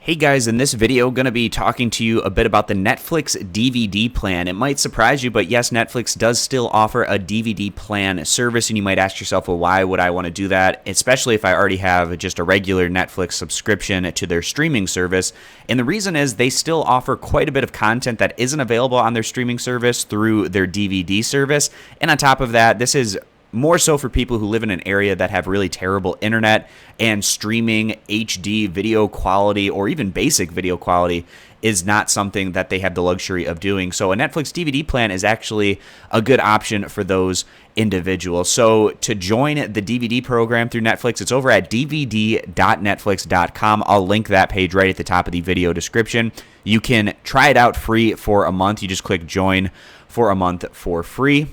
Hey guys, in this video, I'm going to be talking to you a bit about the Netflix DVD plan. It might surprise you, but yes, Netflix does still offer a DVD plan service, and you might ask yourself, well, why would I want to do that? Especially if I already have just a regular Netflix subscription to their streaming service. And the reason is they still offer quite a bit of content that isn't available on their streaming service through their DVD service. And on top of that, this is more so for people who live in an area that have really terrible internet, and streaming HD video quality or even basic video quality is not something that they have the luxury of doing. So a Netflix DVD plan is actually a good option for those individuals. So to join the DVD program through Netflix, it's over at dvd.netflix.com. I'll link that page right at the top of the video description. You can try it out free for a month. You just click join for a month for free.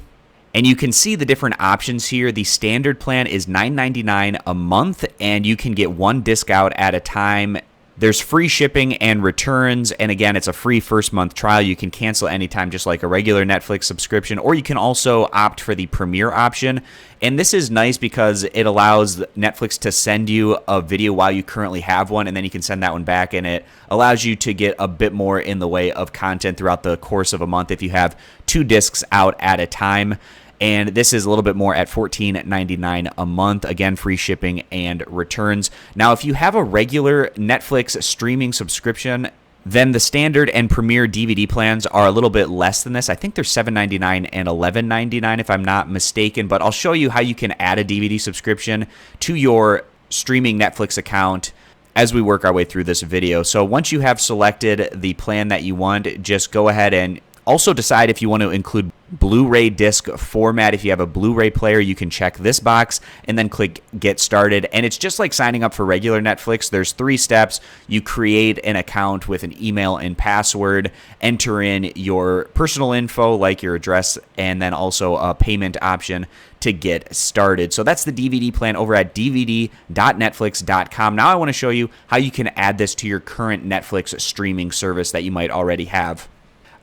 And you can see the different options here. The standard plan is $9.99 a month, and you can get one disc out at a time. There's free shipping and returns, and again, it's a free first month trial. You can cancel anytime, just like a regular Netflix subscription, or you can also opt for the Premier option. And this is nice because it allows Netflix to send you a video while you currently have one, and then you can send that one back, and it allows you to get a bit more in the way of content throughout the course of a month if you have two discs out at a time. And this is a little bit more at $14.99 a month. Again, free shipping and returns. Now, if you have a regular Netflix streaming subscription, then the standard and Premier DVD plans are a little bit less than this. I think they're $7.99 and $11.99 if I'm not mistaken. But I'll show you how you can add a DVD subscription to your streaming Netflix account as we work our way through this video. So once you have selected the plan that you want, just go ahead and also decide if you want to include Blu-ray disc format. If you have a Blu-ray player, you can check this box and then click Get Started. And it's just like signing up for regular Netflix. There's 3 steps. You create an account with an email and password, enter in your personal info like your address, and then also a payment option to get started. So that's the DVD plan over at dvd.netflix.com. Now I want to show you how you can add this to your current Netflix streaming service that you might already have.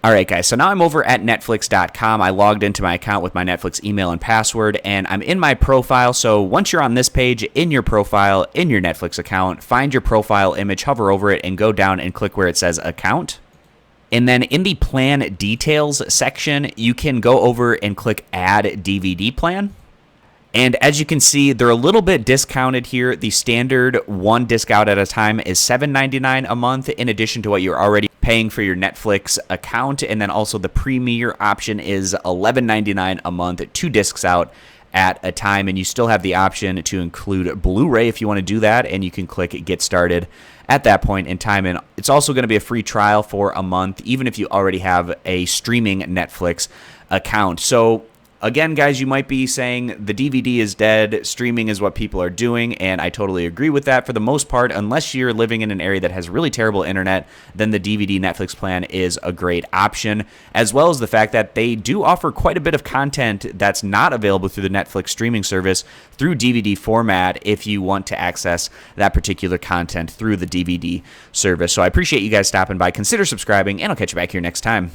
All right, guys, so now I'm over at Netflix.com. I logged into my account with my Netflix email and password, and I'm in my profile. So once you're on this page, in your profile, in your Netflix account, find your profile image, hover over it, and go down and click where it says Account. And then in the Plan Details section, you can go over and click Add DVD Plan. And as you can see, they're a little bit discounted here. The standard one disc out at a time is $7.99 a month, in addition to what you're already paying for your Netflix account. And then also the Premier option is $11.99 a month, 2 discs out at a time. And you still have the option to include Blu-ray if you want to do that. And you can click Get Started at that point in time. And it's also going to be a free trial for a month, even if you already have a streaming Netflix account. So again, guys, you might be saying the DVD is dead, streaming is what people are doing, and I totally agree with that for the most part. Unless you're living in an area that has really terrible internet, then the DVD Netflix plan is a great option, as well as the fact that they do offer quite a bit of content that's not available through the Netflix streaming service through DVD format if you want to access that particular content through the DVD service. So I appreciate you guys stopping by. Consider subscribing, and I'll catch you back here next time.